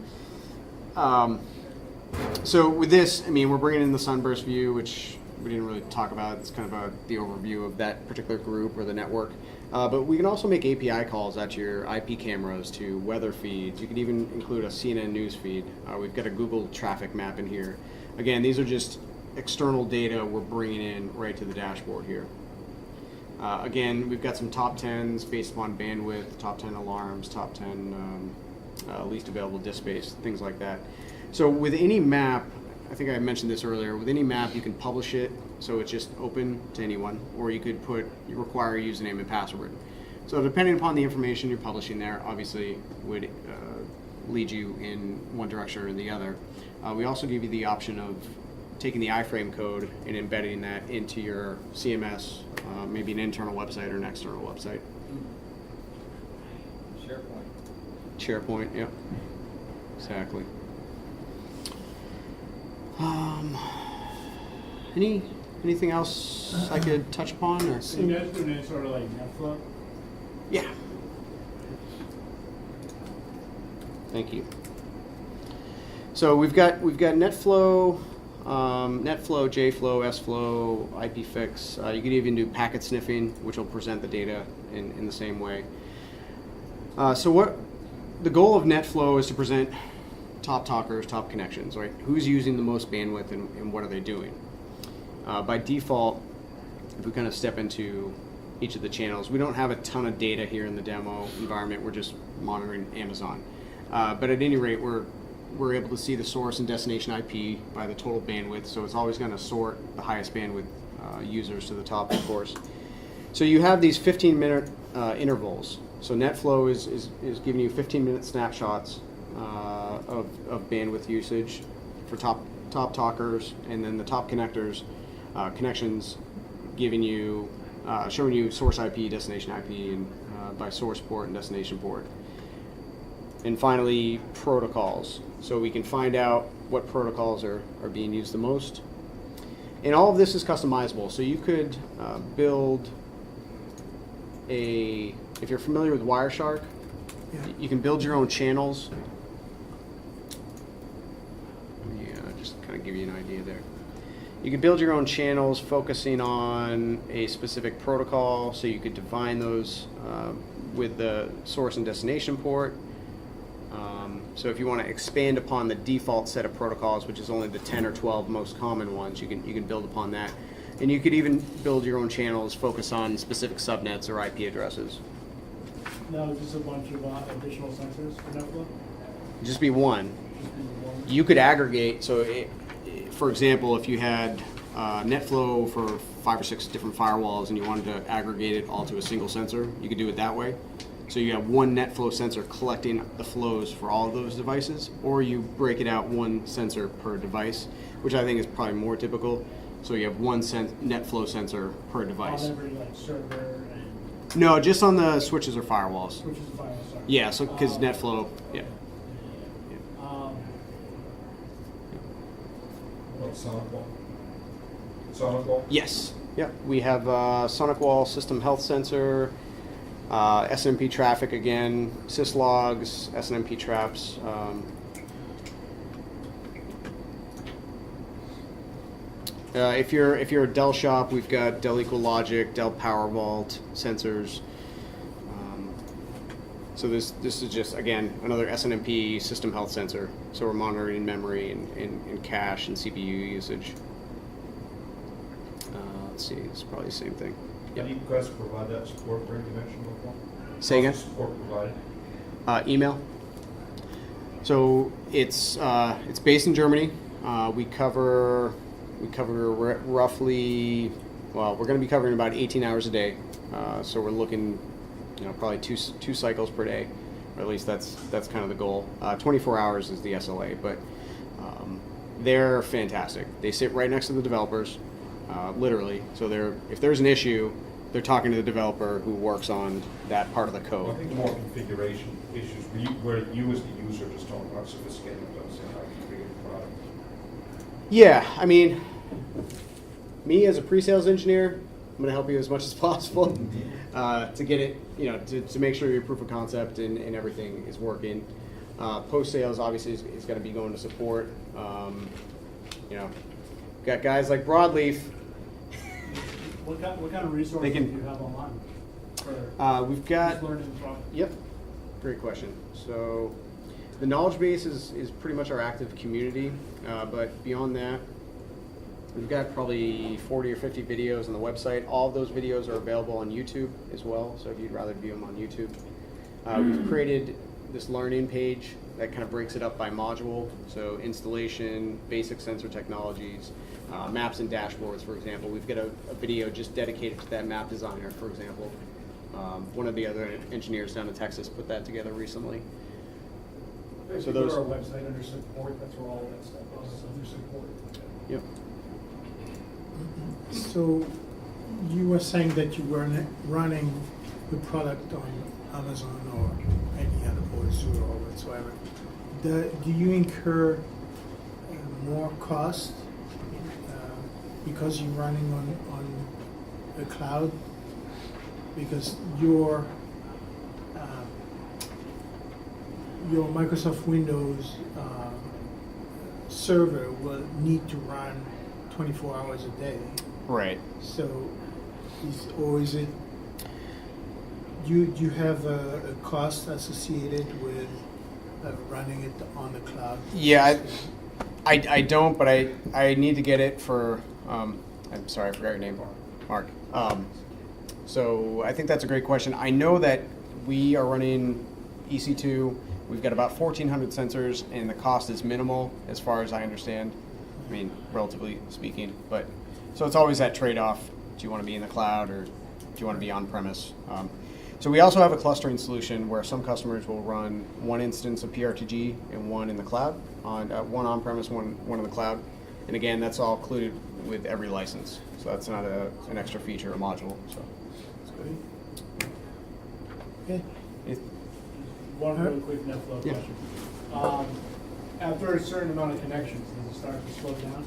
So with this, I mean, we're bringing in the sunburst view, which we didn't really talk about. It's kind of the overview of that particular group or the network. But we can also make API calls out to your IP cameras, to weather feeds. You can even include a CNN news feed. We've got a Google traffic map in here. Again, these are just external data we're bringing in right to the dashboard here. Again, we've got some top 10s based upon bandwidth, top 10 alarms, top 10 least available disk space, things like that. So with any map, I think I mentioned this earlier, with any map you can publish it so it's just open to anyone, or you could require a username and password. So depending upon the information you're publishing there, obviously would lead you in one direction or the other. We also give you the option of taking the iframe code and embedding that into your CMS, maybe an internal website or an external website. SharePoint, yep, exactly. Anything else I could touch upon? Or? So you guys doing any sort of like NetFlow? Yeah. Thank you. So we've got NetFlow, JFlow, SFlow, IPFix. You could even do packet sniffing, which will present the data in the same way. So what the goal of NetFlow is to present top talkers, top connections, right? Who's using the most bandwidth and what are they doing? By default, if we kind of step into each of the channels, we don't have a ton of data here in the demo environment. We're just monitoring Amazon. But at any rate, we're able to see the source and destination IP by the total bandwidth, so it's always going to sort the highest bandwidth users to the top, of course. So you have these 15-minute intervals. So NetFlow is giving you 15-minute snapshots of bandwidth usage for top talkers, and then the top connectors, connections giving you, showing you source IP, destination IP, and by source port and destination port. And finally, protocols. So we can find out what protocols are being used the most. And all of this is customizable. So you could build if you're familiar with Wireshark, you can build your own channels. Yeah, just kind of give you an idea there. You can build your own channels focusing on a specific protocol, so you could define those with the source and destination port. So if you want to expand upon the default set of protocols, which is only the 10 or 12 most common ones, you can build upon that. And you could even build your own channels, focus on specific subnets or IP addresses. Now, just a bunch of additional sensors for NetFlow? Just be one. Just be one? You could aggregate, so for example, if you had NetFlow for 5 or 6 different firewalls and you wanted to aggregate it all to a single sensor, you could do it that way. So you have one net flow sensor collecting the flows for all of those devices, or you break it out one sensor per device, which I think is probably more typical. So you have one net flow sensor per device. On every like server and No, just on the switches or firewalls. switches and firewalls. Sorry. Yeah, so because net flow, yeah. Um, What, SonicWALL? SonicWALL? Yes. Yeah, we have SonicWALL system health sensor, SNMP traffic again, syslogs, SNMP traps. If you're a Dell shop, we've got Dell EqualLogic, Dell PowerVault sensors. So this is just again another SNMP system health sensor. So we're monitoring memory and cache and CPU usage. Let's see, it's probably the same thing. How do you guys provide that support for intervention before? Say again? How's the support provided? Email. So it's based in Germany. We cover roughly, well, we're going to be covering about 18 hours a day. So we're looking, probably two cycles per day, or at least that's kind of the goal. 24 hours is the SLA, but they're fantastic. They sit right next to the developers, literally. So if there's an issue, they're talking to the developer who works on that part of the I code. think the more configuration issues, where you as the user just don't know how sophisticated to understand how to configure the product. Yeah, I mean, me as a pre-sales engineer, I'm going to help you as much as possible to get it, to make sure your proof of concept and everything is working. Post-sales obviously is going to be going to support. Got guys like Broadleaf. what kind of resources They can- do you have online? For We've got. this learning product? Yep, great question. So the knowledge base is pretty much our active community, but beyond that, we've got probably 40 or 50 videos on the website. All of those videos are available on YouTube as well, so if you'd rather view them on YouTube. We've created this learning page that kind of breaks it up by module, so installation, basic sensor technologies, maps and dashboards, for example. We've got a video just dedicated to that map designer, for example. One of the other engineers down in Texas put that together recently. If So you go those- to our website under support, that's where all that stuff is, under support. Yep. So you were saying that you were running the product on Amazon or any other or Azure or whatsoever. Do you incur more cost because you're running on the cloud? Because your Microsoft Windows server will need to run 24 hours a day. Right. So, is it, do you have a cost associated with running it on the cloud? Yeah, I don't, but I need to get it for, I'm sorry, I forgot your name, Mark. So I think that's a great question. I know that we are running EC2. We've got about 1,400 sensors, and the cost is minimal as far as I understand. I mean, relatively speaking. But so it's always that trade-off. Do you want to be in the cloud or do you want to be on-premise? So we also have a clustering solution where some customers will run one instance of PRTG and one in the cloud, one on-premise, one in the cloud. And again, that's all included with every license. So that's not an extra feature or module. So. Okay. One really quick net flow Yeah. question. After a certain amount of connections, does it start to slow down?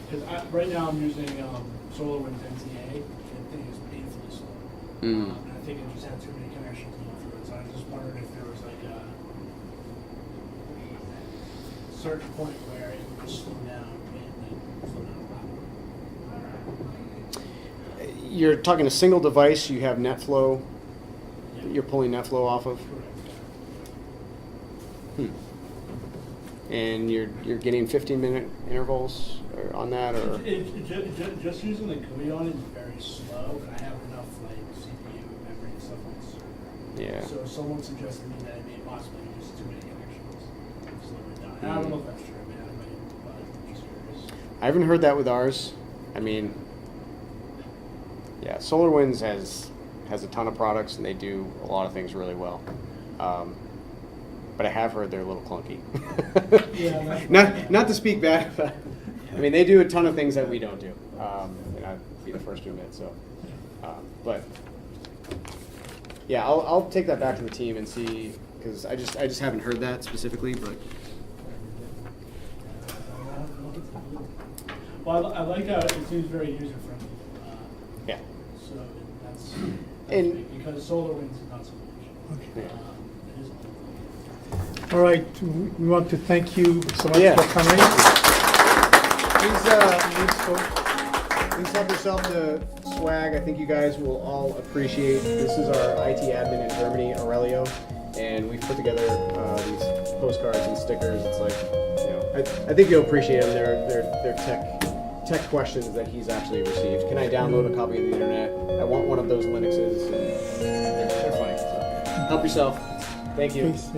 Because right now I'm using SolarWinds NTA, and the thing is painfully slow. Mm. And I think it just had too many connections going through it, so I just wondered if there was like a certain point where it would just slow down and then slow down a lot. You're talking a single device, you have NetFlow, Yeah. you're pulling NetFlow off of, Correct. and you're getting 15-minute intervals on that, or? Just using the GUI on it is very slow, but I have enough like CPU memory and stuff on the server. Yeah. So someone suggested to me that it may possibly use too many connections. Slow it down. And I don't know if that's true. I mean, I might, but I'm just curious. I haven't heard that with ours. I mean, yeah, SolarWinds has has a ton of products and they do a lot of things really well. But I have heard they're a little clunky. Not to speak bad, but I mean, they do a ton of things that we don't do. And I'd be the first to admit, so. But yeah, I'll take that back to the team and see, because I just haven't heard that specifically, but. Well, I like how it seems very user-friendly. Yeah. So that's And- big, because SolarWinds is not so much. Okay. It is. All right, we want to thank you so much Yeah. for coming. Please help yourself to swag. I think you guys will all appreciate. This is our IT admin in Germany, Aurelio, and we've put together these postcards and stickers. It's like, you know, I think you'll appreciate them. They're tech questions that he's actually received. Can I download a copy of the internet? I want one of those Linuxes. And they're funny. So help yourself. Thank you. Please,